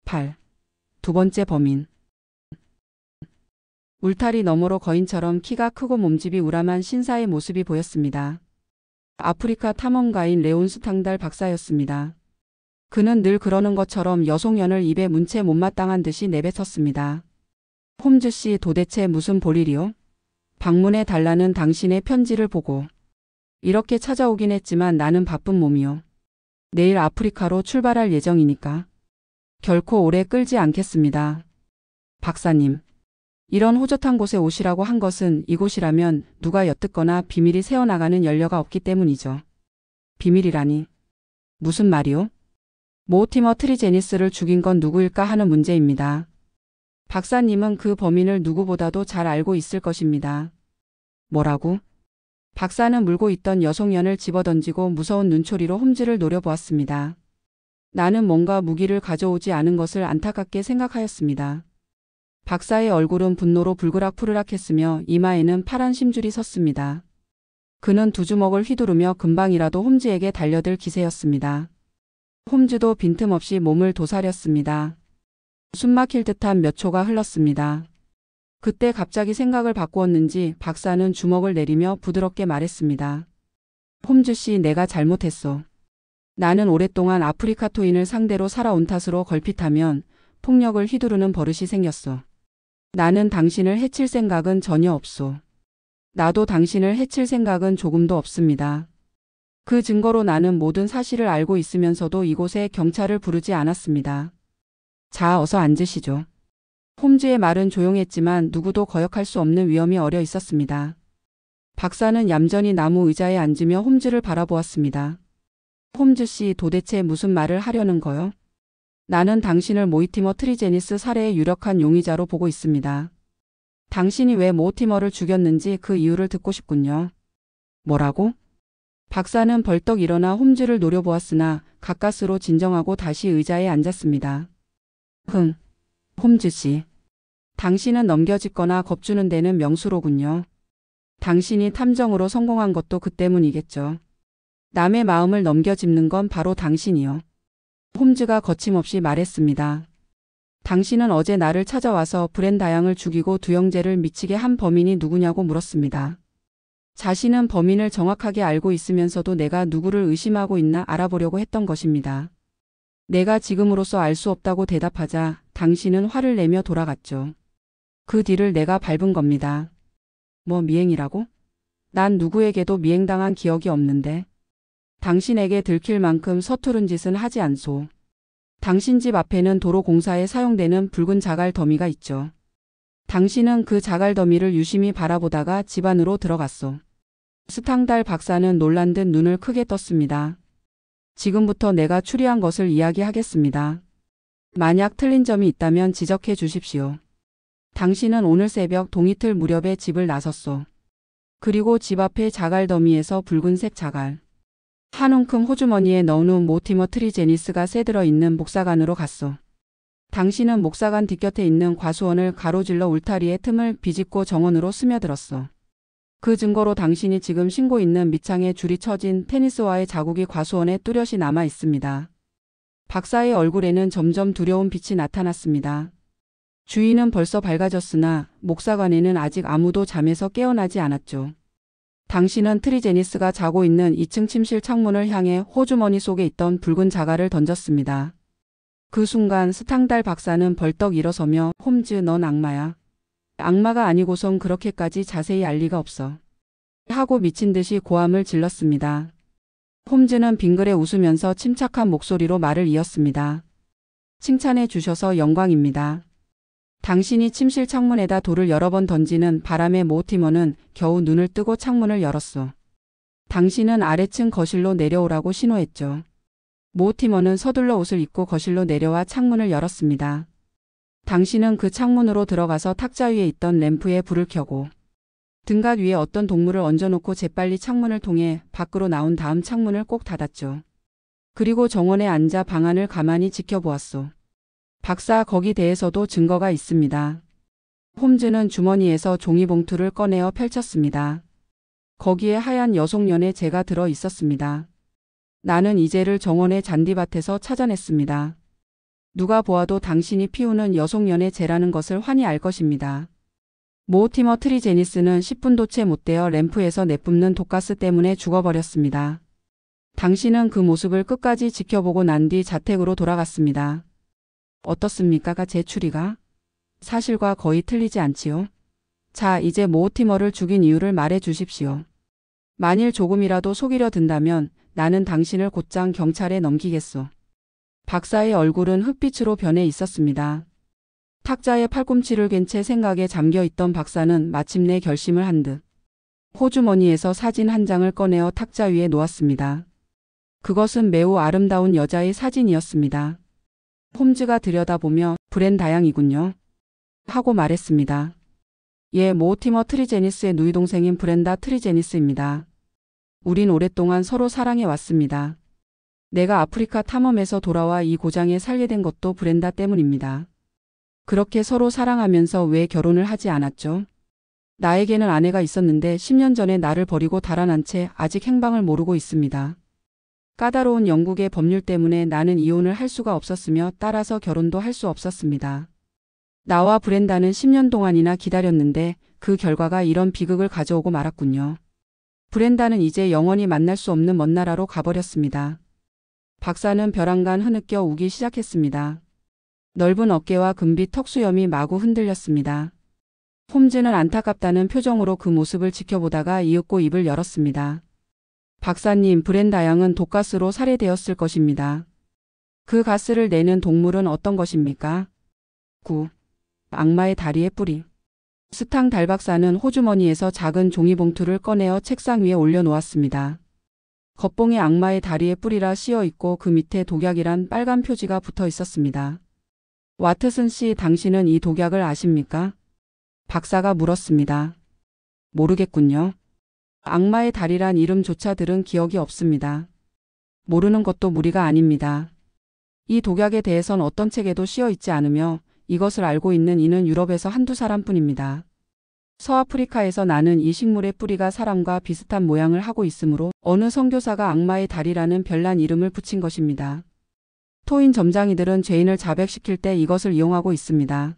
8. 두 번째 범인. 울타리 너머로 거인처럼 키가 크고 몸집이 우람한 신사의 모습이 보였습니다. 아프리카 탐험가인 레온 스탕달 박사였습니다. 그는 늘 그러는 것처럼 여송연을 입에 문 채 못마땅한 듯이 내뱉었습니다. 홈즈 씨, 도대체 무슨 볼일이요? 방문해 달라는 당신의 편지를 보고 이렇게 찾아오긴 했지만 나는 바쁜 몸이요. 내일 아프리카로 출발할 예정이니까 결코 오래 끌지 않겠습니다. 박사님, 이런 호젓한 곳에 오시라고 한 것은 이곳이라면 누가 엿듣거나 비밀이 새어나가는 연료가 없기 때문이죠. 비밀이라니. 무슨 말이요? 모티머 트리제니스를 죽인 건 누구일까 하는 문제입니다. 박사님은 그 범인을 누구보다도 잘 알고 있을 것입니다. 뭐라고? 박사는 물고 있던 여송연을 집어던지고 무서운 눈초리로 홈즈를 노려보았습니다. 나는 뭔가 무기를 가져오지 않은 것을 안타깝게 생각하였습니다. 박사의 얼굴은 분노로 불그락푸르락했으며 이마에는 파란 심줄이 섰습니다. 그는 두 주먹을 휘두르며 금방이라도 홈즈에게 달려들 기세였습니다. 홈즈도 빈틈없이 몸을 도사렸습니다. 숨막힐 듯한 몇 초가 흘렀습니다. 그때 갑자기 생각을 바꾸었는지 박사는 주먹을 내리며 부드럽게 말했습니다. 홈즈 씨, 내가 잘못했어. 나는 오랫동안 아프리카 토인을 상대로 살아온 탓으로 걸핏하면 폭력을 휘두르는 버릇이 생겼어. 나는 당신을 해칠 생각은 전혀 없소. 나도 당신을 해칠 생각은 조금도 없습니다. 그 증거로 나는 모든 사실을 알고 있으면서도 이곳에 경찰을 부르지 않았습니다. 자, 어서 앉으시죠. 홈즈의 말은 조용했지만 누구도 거역할 수 없는 위험이 어려 있었습니다. 박사는 얌전히 나무 의자에 앉으며 홈즈를 바라보았습니다. 홈즈 씨, 도대체 무슨 말을 하려는 거요? 나는 당신을 모티머 트리제니스 살해의 유력한 용의자로 보고 있습니다. 당신이 왜 모티머를 죽였는지 그 이유를 듣고 싶군요. 뭐라고? 박사는 벌떡 일어나 홈즈를 노려보았으나 가까스로 진정하고 다시 의자에 앉았습니다. 홈즈 씨. 당신은 넘겨짚거나 겁주는 데는 명수로군요. 당신이 탐정으로 성공한 것도 그 때문이겠죠. 남의 마음을 넘겨짚는 건 바로 당신이요. 홈즈가 거침없이 말했습니다. 당신은 어제 나를 찾아와서 브렌다양을 죽이고 두 형제를 미치게 한 범인이 누구냐고 물었습니다. 자신은 범인을 정확하게 알고 있으면서도 내가 누구를 의심하고 있나 알아보려고 했던 것입니다. 내가 지금으로서 알 수 없다고 대답하자 당신은 화를 내며 돌아갔죠. 그 뒤를 내가 밟은 겁니다. 뭐 미행이라고? 난 누구에게도 미행당한 기억이 없는데. 당신에게 들킬 만큼 서투른 짓은 하지 않소. 당신 집 앞에는 도로 공사에 사용되는 붉은 자갈 더미가 있죠. 당신은 그 자갈 더미를 유심히 바라보다가 집 안으로 들어갔소. 스탕달 박사는 놀란 듯 눈을 크게 떴습니다. 지금부터 내가 추리한 것을 이야기하겠습니다. 만약 틀린 점이 있다면 지적해 주십시오. 당신은 오늘 새벽 동이틀 무렵에 집을 나섰소. 그리고 집 앞의 자갈 더미에서 붉은색 자갈 한 움큼 호주머니에 넣은 후 모티머 트리제니스가 새들어 있는 목사관으로 갔소. 당신은 목사관 뒷곁에 있는 과수원을 가로질러 울타리의 틈을 비집고 정원으로 스며들었소. 그 증거로 당신이 지금 신고 있는 밑창에 줄이 쳐진 테니스화의 자국이 과수원에 뚜렷이 남아 있습니다. 박사의 얼굴에는 점점 두려운 빛이 나타났습니다. 주위는 벌써 밝아졌으나 목사관에는 아직 아무도 잠에서 깨어나지 않았죠. 당신은 트리제니스가 자고 있는 2층 침실 창문을 향해 호주머니 속에 있던 붉은 자갈을 던졌습니다. 그 순간 스탕달 박사는 벌떡 일어서며 홈즈, 넌 악마야. 악마가 아니고선 그렇게까지 자세히 알 리가 없어. 하고 미친 듯이 고함을 질렀습니다. 홈즈는 빙그레 웃으면서 침착한 목소리로 말을 이었습니다. 칭찬해 주셔서 영광입니다. 당신이 침실 창문에다 돌을 여러 번 던지는 바람에 모티머는 겨우 눈을 뜨고 창문을 열었소. 당신은 아래층 거실로 내려오라고 신호했죠. 모티머는 서둘러 옷을 입고 거실로 내려와 창문을 열었습니다. 당신은 그 창문으로 들어가서 탁자 위에 있던 램프에 불을 켜고 등갓 위에 어떤 동물을 얹어놓고 재빨리 창문을 통해 밖으로 나온 다음 창문을 꼭 닫았죠. 그리고 정원에 앉아 방안을 가만히 지켜보았소. 박사, 거기 대해서도 증거가 있습니다. 홈즈는 주머니에서 종이봉투를 꺼내어 펼쳤습니다. 거기에 하얀 여송연의 재가 들어 있었습니다. 나는 이 재를 정원의 잔디밭에서 찾아냈습니다. 누가 보아도 당신이 피우는 여송연의 죄라는 것을 환히 알 것입니다. 모티머 트리제니스는 10분도 채 못 되어 램프에서 내뿜는 독가스 때문에 죽어버렸습니다. 당신은 그 모습을 끝까지 지켜보고 난 뒤 자택으로 돌아갔습니다. 어떻습니까? 제 추리가? 사실과 거의 틀리지 않지요? 자, 이제 모티머를 죽인 이유를 말해 주십시오. 만일 조금이라도 속이려 든다면 나는 당신을 곧장 경찰에 넘기겠소. 박사의 얼굴은 흑빛으로 변해 있었습니다. 탁자에 팔꿈치를 괸 채 생각에 잠겨 있던 박사는 마침내 결심을 한 듯 호주머니에서 사진 한 장을 꺼내어 탁자 위에 놓았습니다. 그것은 매우 아름다운 여자의 사진이었습니다. 홈즈가 들여다보며 브렌다양이군요. 하고 말했습니다. 예, 모티머 트리제니스의 누이 동생인 브렌다 트리제니스입니다. 우린 오랫동안 서로 사랑해 왔습니다. 내가 아프리카 탐험에서 돌아와 이 고장에 살게 된 것도 브렌다 때문입니다. 그렇게 서로 사랑하면서 왜 결혼을 하지 않았죠? 나에게는 아내가 있었는데 10년 전에 나를 버리고 달아난 채 아직 행방을 모르고 있습니다. 까다로운 영국의 법률 때문에 나는 이혼을 할 수가 없었으며 따라서 결혼도 할 수 없었습니다. 나와 브렌다는 10년 동안이나 기다렸는데 그 결과가 이런 비극을 가져오고 말았군요. 브렌다는 이제 영원히 만날 수 없는 먼 나라로 가버렸습니다. 박사는 벼랑간 흐느껴 우기 시작했습니다. 넓은 어깨와 금빛 턱수염이 마구 흔들렸습니다. 홈즈는 안타깝다는 표정으로 그 모습을 지켜보다가 이윽고 입을 열었습니다. 박사님, 브렌다 양은 독가스로 살해되었을 것입니다. 그 가스를 내는 동물은 어떤 것입니까? 9. 악마의 다리의 뿌리. 스탕 달 박사는 호주머니에서 작은 종이봉투를 꺼내어 책상 위에 올려놓았습니다. 겉봉에 악마의 다리의 뿌리라 씌어 있고 그 밑에 독약이란 빨간 표지가 붙어 있었습니다. 와트슨 씨, 당신은 이 독약을 아십니까? 박사가 물었습니다. 모르겠군요. 악마의 다리란 이름조차 들은 기억이 없습니다. 모르는 것도 무리가 아닙니다. 이 독약에 대해선 어떤 책에도 씌어 있지 않으며 이것을 알고 있는 이는 유럽에서 한두 사람뿐입니다. 서아프리카에서 나는 이 식물의 뿌리가 사람과 비슷한 모양을 하고 있으므로 어느 선교사가 악마의 다리라는 별난 이름을 붙인 것입니다. 토인 점장이들은 죄인을 자백시킬 때 이것을 이용하고 있습니다.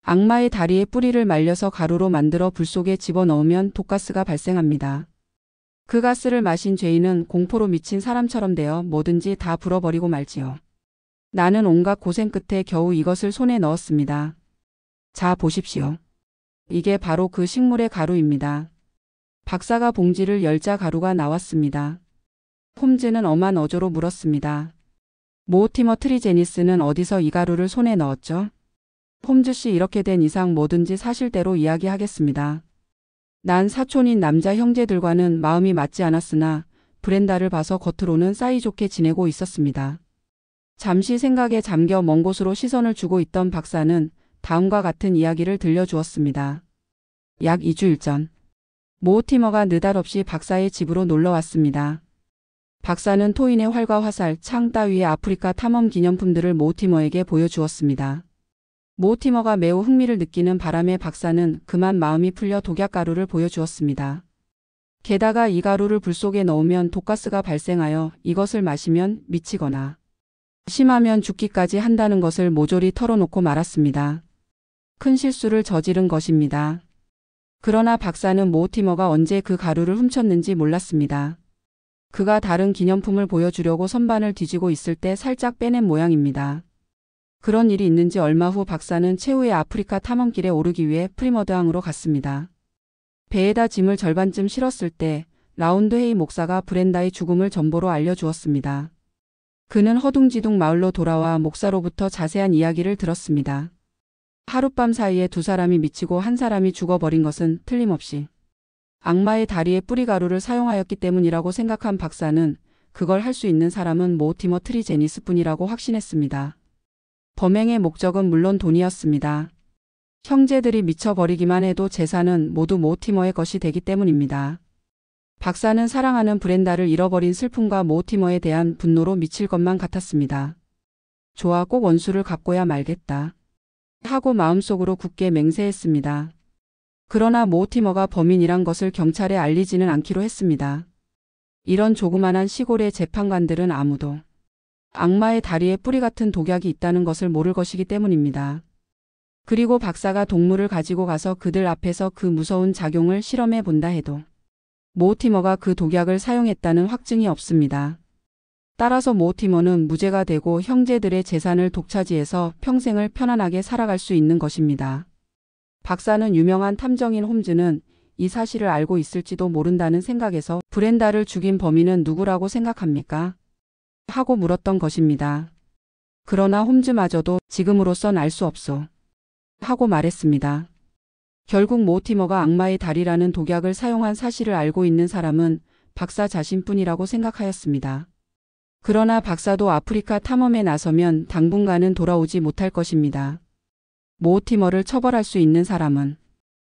악마의 다리의 뿌리를 말려서 가루로 만들어 불 속에 집어넣으면 독가스가 발생합니다. 그 가스를 마신 죄인은 공포로 미친 사람처럼 되어 뭐든지 다 불어버리고 말지요. 나는 온갖 고생 끝에 겨우 이것을 손에 넣었습니다. 자, 보십시오. 이게 바로 그 식물의 가루입니다. 박사가 봉지를 열자 가루가 나왔습니다. 홈즈는 엄한 어조로 물었습니다. 모티머 트리제니스는 어디서 이 가루를 손에 넣었죠? 홈즈 씨, 이렇게 된 이상 뭐든지 사실대로 이야기하겠습니다. 난 사촌인 남자 형제들과는 마음이 맞지 않았으나 브렌다를 봐서 겉으로는 사이좋게 지내고 있었습니다. 잠시 생각에 잠겨 먼 곳으로 시선을 주고 있던 박사는 다음과 같은 이야기를 들려주었습니다. 약 2주일 전 모티머가 느닷없이 박사의 집으로 놀러왔습니다. 박사는 토인의 활과 화살, 창 따위의 아프리카 탐험 기념품들을 모티머에게 보여주었습니다. 모티머가 매우 흥미를 느끼는 바람에 박사는 그만 마음이 풀려 독약가루를 보여주었습니다. 게다가 이 가루를 불 속에 넣으면 독가스가 발생하여 이것을 마시면 미치거나 심하면 죽기까지 한다는 것을 모조리 털어놓고 말았습니다. 큰 실수를 저지른 것입니다. 그러나 박사는 모티머가 언제 그 가루를 훔쳤는지 몰랐습니다. 그가 다른 기념품을 보여주려고 선반을 뒤지고 있을 때 살짝 빼낸 모양입니다. 그런 일이 있는지 얼마 후 박사는 최후의 아프리카 탐험길에 오르기 위해 프리머드항으로 갔습니다. 배에다 짐을 절반쯤 실었을 때 라운드 헤이 목사가 브렌다의 죽음을 전보로 알려주었습니다. 그는 허둥지둥 마을로 돌아와 목사로부터 자세한 이야기를 들었습니다. 하룻밤 사이에 두 사람이 미치고 한 사람이 죽어버린 것은 틀림없이 악마의 다리의 뿌리가루를 사용하였기 때문이라고 생각한 박사는 그걸 할 수 있는 사람은 모티머 트리제니스뿐이라고 확신했습니다. 범행의 목적은 물론 돈이었습니다. 형제들이 미쳐버리기만 해도 재산은 모두 모티머의 것이 되기 때문입니다. 박사는 사랑하는 브렌다를 잃어버린 슬픔과 모티머에 대한 분노로 미칠 것만 같았습니다. 좋아, 꼭 원수를 갚고야 말겠다 하고 마음속으로 굳게 맹세했습니다. 그러나 모티머가 범인이란 것을 경찰에 알리지는 않기로 했습니다. 이런 조그만한 시골의 재판관들은 아무도 악마의 다리에 뿌리 같은 독약이 있다는 것을 모를 것이기 때문입니다. 그리고 박사가 동물을 가지고 가서 그들 앞에서 그 무서운 작용을 실험해 본다 해도 모티머가 그 독약을 사용했다는 확증이 없습니다. 따라서 모티머는 무죄가 되고 형제들의 재산을 독차지해서 평생을 편안하게 살아갈 수 있는 것입니다. 박사는 유명한 탐정인 홈즈는 이 사실을 알고 있을지도 모른다는 생각에서 브렌다를 죽인 범인은 누구라고 생각합니까? 하고 물었던 것입니다. 그러나 홈즈마저도 지금으로선 알 수 없소. 하고 말했습니다. 결국 모티머가 악마의 다리라는 독약을 사용한 사실을 알고 있는 사람은 박사 자신뿐이라고 생각하였습니다. 그러나 박사도 아프리카 탐험에 나서면 당분간은 돌아오지 못할 것입니다. 모티머를 처벌할 수 있는 사람은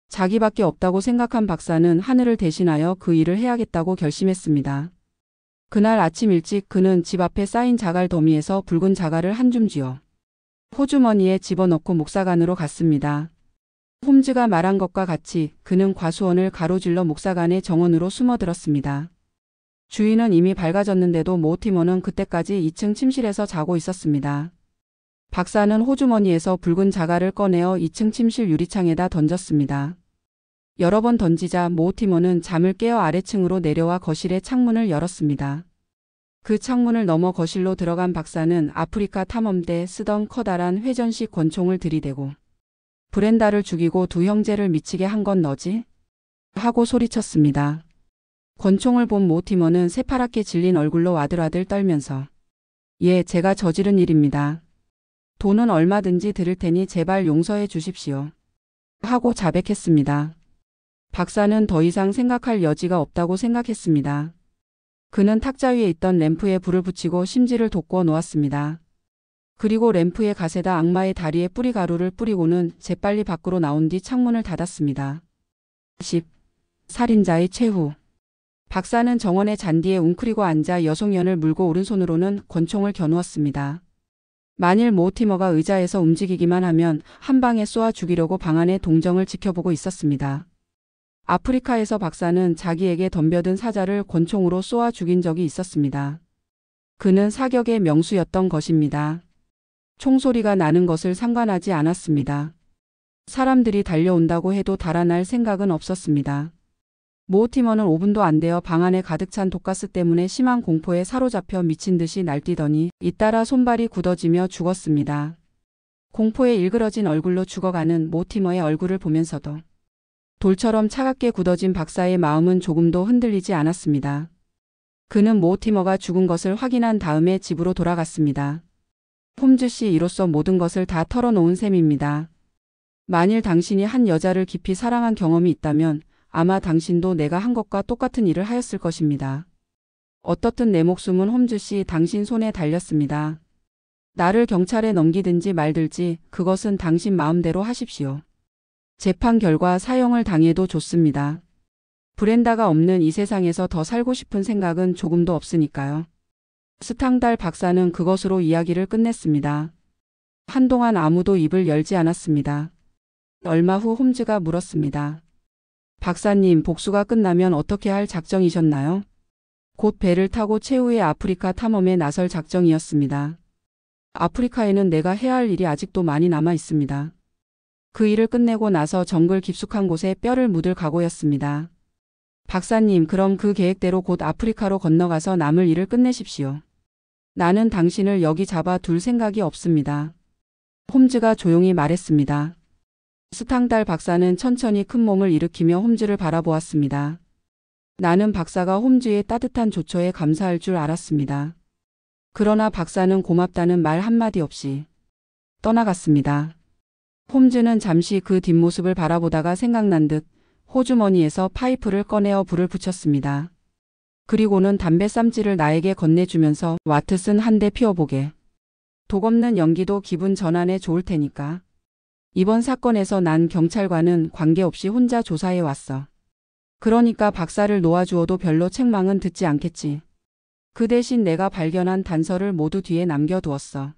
자기밖에 없다고 생각한 박사는 하늘을 대신하여 그 일을 해야겠다고 결심했습니다. 그날 아침 일찍 그는 집 앞에 쌓인 자갈 더미에서 붉은 자갈을 한 줌 쥐어 호주머니에 집어넣고 목사관으로 갔습니다. 홈즈가 말한 것과 같이 그는 과수원을 가로질러 목사관의 정원으로 숨어들었습니다. 주인은 이미 밝아졌는데도 모티머는 그때까지 2층 침실에서 자고 있었습니다. 박사는 호주머니에서 붉은 자갈을 꺼내어 2층 침실 유리창에다 던졌습니다. 여러 번 던지자 모티머는 잠을 깨어 아래층으로 내려와 거실의 창문을 열었습니다. 그 창문을 넘어 거실로 들어간 박사는 아프리카 탐험대 쓰던 커다란 회전식 권총을 들이대고 브렌다를 죽이고 두 형제를 미치게 한 건 너지? 하고 소리쳤습니다. 권총을 본 모티머는 새파랗게 질린 얼굴로 와들와들 떨면서 예, 제가 저지른 일입니다. 돈은 얼마든지 드릴 테니 제발 용서해 주십시오. 하고 자백했습니다. 박사는 더 이상 생각할 여지가 없다고 생각했습니다. 그는 탁자 위에 있던 램프에 불을 붙이고 심지를 돋궈 놓았습니다. 그리고 램프의 갓에다 악마의 다리에 뿌리 가루를 뿌리고는 재빨리 밖으로 나온 뒤 창문을 닫았습니다. 10. 살인자의 최후. 박사는 정원의 잔디에 웅크리고 앉아 여송연을 물고 오른손으로는 권총을 겨누었습니다. 만일 모티머가 의자에서 움직이기만 하면 한 방에 쏘아 죽이려고 방 안의 동정을 지켜보고 있었습니다. 아프리카에서 박사는 자기에게 덤벼든 사자를 권총으로 쏘아 죽인 적이 있었습니다. 그는 사격의 명수였던 것입니다. 총소리가 나는 것을 상관하지 않았습니다. 사람들이 달려온다고 해도 달아날 생각은 없었습니다. 모티머는 5분도 안 되어 방 안에 가득 찬 독가스 때문에 심한 공포에 사로잡혀 미친 듯이 날뛰더니 잇따라 손발이 굳어지며 죽었습니다. 공포에 일그러진 얼굴로 죽어가는 모티머의 얼굴을 보면서도 돌처럼 차갑게 굳어진 박사의 마음은 조금도 흔들리지 않았습니다. 그는 모티머가 죽은 것을 확인한 다음에 집으로 돌아갔습니다. 홈즈 씨, 이로써 모든 것을 다 털어놓은 셈입니다. 만일 당신이 한 여자를 깊이 사랑한 경험이 있다면 아마 당신도 내가 한 것과 똑같은 일을 하였을 것입니다. 어떻든 내 목숨은 홈즈 씨 당신 손에 달렸습니다. 나를 경찰에 넘기든지 말든지 그것은 당신 마음대로 하십시오. 재판 결과 사형을 당해도 좋습니다. 브렌다가 없는 이 세상에서 더 살고 싶은 생각은 조금도 없으니까요. 스탕달 박사는 그것으로 이야기를 끝냈습니다. 한동안 아무도 입을 열지 않았습니다. 얼마 후 홈즈가 물었습니다. 박사님, 복수가 끝나면 어떻게 할 작정이셨나요? 곧 배를 타고 최후의 아프리카 탐험에 나설 작정이었습니다. 아프리카에는 내가 해야 할 일이 아직도 많이 남아 있습니다. 그 일을 끝내고 나서 정글 깊숙한 곳에 뼈를 묻을 각오였습니다. 박사님, 그럼 그 계획대로 곧 아프리카로 건너가서 남을 일을 끝내십시오. 나는 당신을 여기 잡아 둘 생각이 없습니다. 홈즈가 조용히 말했습니다. 스탕달 박사는 천천히 큰 몸을 일으키며 홈즈를 바라보았습니다. 나는 박사가 홈즈의 따뜻한 조처에 감사할 줄 알았습니다. 그러나 박사는 고맙다는 말 한마디 없이 떠나갔습니다. 홈즈는 잠시 그 뒷모습을 바라보다가 생각난 듯 호주머니에서 파이프를 꺼내어 불을 붙였습니다. 그리고는 담배 쌈지를 나에게 건네주면서 와트슨 한 대 피워보게. 독 없는 연기도 기분 전환에 좋을 테니까. 이번 사건에서 난 경찰과는 관계없이 혼자 조사해 왔어. 그러니까 박사를 놓아주어도 별로 책망은 듣지 않겠지. 그 대신 내가 발견한 단서를 모두 뒤에 남겨두었어.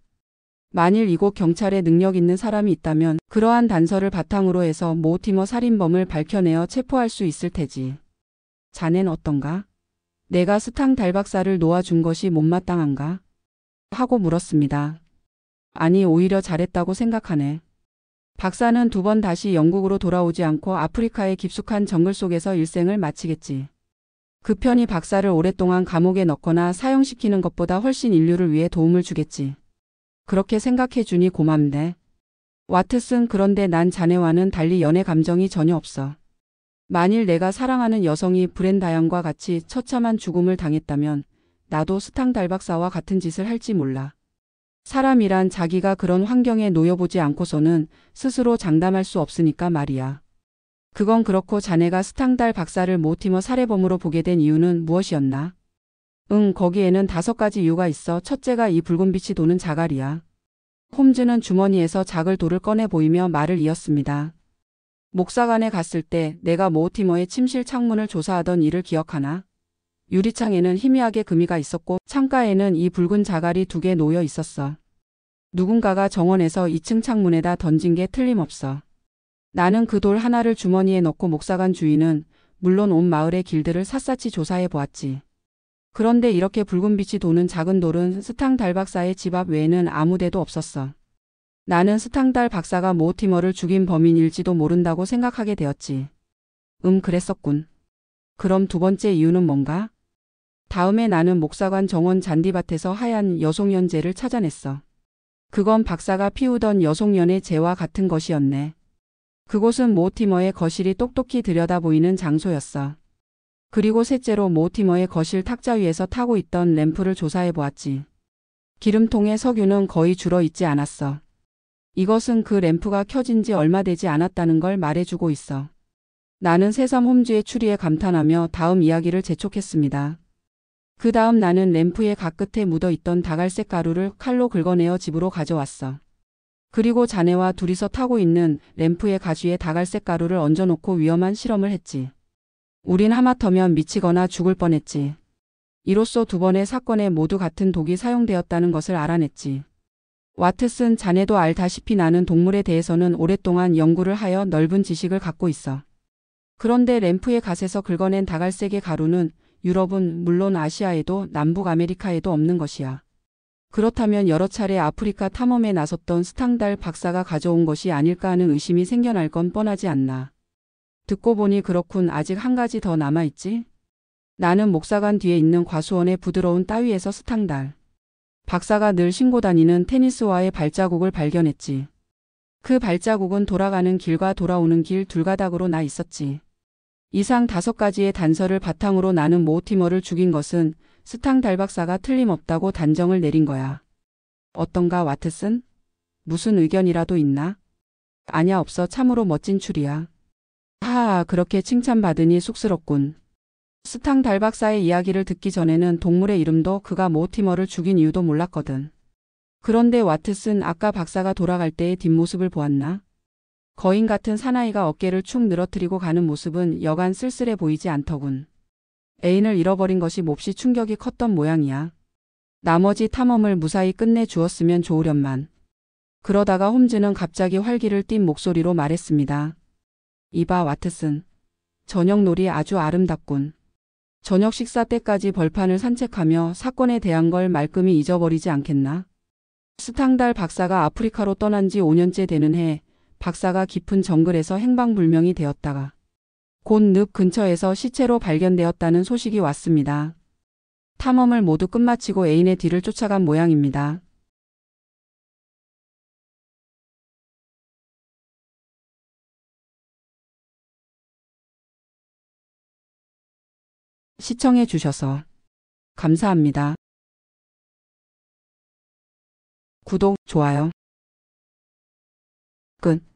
만일 이곳 경찰에 능력 있는 사람이 있다면 그러한 단서를 바탕으로 해서 모티머 살인범을 밝혀내어 체포할 수 있을 테지. 자넨 어떤가? 내가 스탕달 박사를 놓아준 것이 못마땅한가? 하고 물었습니다. 아니, 오히려 잘했다고 생각하네. 박사는 2번 다시 영국으로 돌아오지 않고 아프리카의 깊숙한 정글 속에서 일생을 마치겠지. 그 편이 박사를 오랫동안 감옥에 넣거나 사형시키는 것보다 훨씬 인류를 위해 도움을 주겠지. 그렇게 생각해 주니 고맙네. 와트슨, 그런데 난 자네와는 달리 연애 감정이 전혀 없어. 만일 내가 사랑하는 여성이 브렌다양과 같이 처참한 죽음을 당했다면 나도 스탕 달 박사와 같은 짓을 할지 몰라. 사람이란 자기가 그런 환경에 놓여보지 않고서는 스스로 장담할 수 없으니까 말이야. 그건 그렇고 자네가 스탕달 박사를 모티머 살해범으로 보게 된 이유는 무엇이었나? 거기에는 5가지 이유가 있어. 첫째가 이 붉은 빛이 도는 자갈이야. 홈즈는 주머니에서 작을 돌을 꺼내 보이며 말을 이었습니다. 목사관에 갔을 때 내가 모티머의 침실 창문을 조사하던 일을 기억하나? 유리창에는 희미하게 금이가 있었고 창가에는 이 붉은 자갈이 2개 놓여 있었어. 누군가가 정원에서 2층 창문에다 던진 게 틀림없어. 나는 그 돌 하나를 주머니에 넣고 목사관 주위는 물론 온 마을의 길들을 샅샅이 조사해 보았지. 그런데 이렇게 붉은 빛이 도는 작은 돌은 스탕 달 박사의 집 앞 외에는 아무 데도 없었어. 나는 스탕 달 박사가 모티머를 죽인 범인일지도 모른다고 생각하게 되었지. 그랬었군. 그럼 2번째 이유는 뭔가? 다음에 나는 목사관 정원 잔디밭에서 하얀 여송연재를 찾아냈어. 그건 박사가 피우던 여송연의 재와 같은 것이었네. 그곳은 모티머의 거실이 똑똑히 들여다 보이는 장소였어. 그리고 셋째로 모티머의 거실 탁자 위에서 타고 있던 램프를 조사해 보았지. 기름통에 석유는 거의 줄어 있지 않았어. 이것은 그 램프가 켜진 지 얼마 되지 않았다는 걸 말해주고 있어. 나는 새삼 홈즈의 추리에 감탄하며 다음 이야기를 재촉했습니다. 그 다음 나는 램프의 가끝에 묻어있던 다갈색 가루를 칼로 긁어내어 집으로 가져왔어. 그리고 자네와 둘이서 타고 있는 램프의 가주에 다갈색 가루를 얹어놓고 위험한 실험을 했지. 우린 하마터면 미치거나 죽을 뻔했지. 이로써 2번의 사건에 모두 같은 독이 사용되었다는 것을 알아냈지. 와트슨, 자네도 알다시피 나는 동물에 대해서는 오랫동안 연구를 하여 넓은 지식을 갖고 있어. 그런데 램프의 갓에서 긁어낸 다갈색의 가루는 유럽은 물론 아시아에도 남북 아메리카에도 없는 것이야. 그렇다면 여러 차례 아프리카 탐험에 나섰던 스탕달 박사가 가져온 것이 아닐까 하는 의심이 생겨날 건 뻔하지 않나. 듣고 보니 그렇군. 아직 한 가지 더 남아있지? 나는 목사관 뒤에 있는 과수원의 부드러운 따위에서 스탕달 박사가 늘 신고 다니는 테니스화의 발자국을 발견했지. 그 발자국은 돌아가는 길과 돌아오는 길 2가닥으로 나 있었지. 이상 5가지의 단서를 바탕으로 나는 모티머를 죽인 것은 스탕 달 박사가 틀림없다고 단정을 내린 거야. 어떤가, 와트슨? 무슨 의견이라도 있나? 아냐, 없어. 참으로 멋진 추리야. 하하, 그렇게 칭찬받으니 쑥스럽군. 스탕 달 박사의 이야기를 듣기 전에는 동물의 이름도 그가 모티머를 죽인 이유도 몰랐거든. 그런데 와트슨, 아까 박사가 돌아갈 때의 뒷모습을 보았나? 거인 같은 사나이가 어깨를 축 늘어뜨리고 가는 모습은 여간 쓸쓸해 보이지 않더군. 애인을 잃어버린 것이 몹시 충격이 컸던 모양이야. 나머지 탐험을 무사히 끝내 주었으면 좋으련만. 그러다가 홈즈는 갑자기 활기를 띤 목소리로 말했습니다. 이봐, 와트슨. 저녁놀이 아주 아름답군. 저녁 식사 때까지 벌판을 산책하며 사건에 대한 걸 말끔히 잊어버리지 않겠나? 스탕달 박사가 아프리카로 떠난 지 5년째 되는 해 박사가 깊은 정글에서 행방불명이 되었다가 곧 늪 근처에서 시체로 발견되었다는 소식이 왔습니다. 탐험을 모두 끝마치고 애인의 뒤를 쫓아간 모양입니다. 시청해 주셔서 감사합니다. 구독, 좋아요. 끝.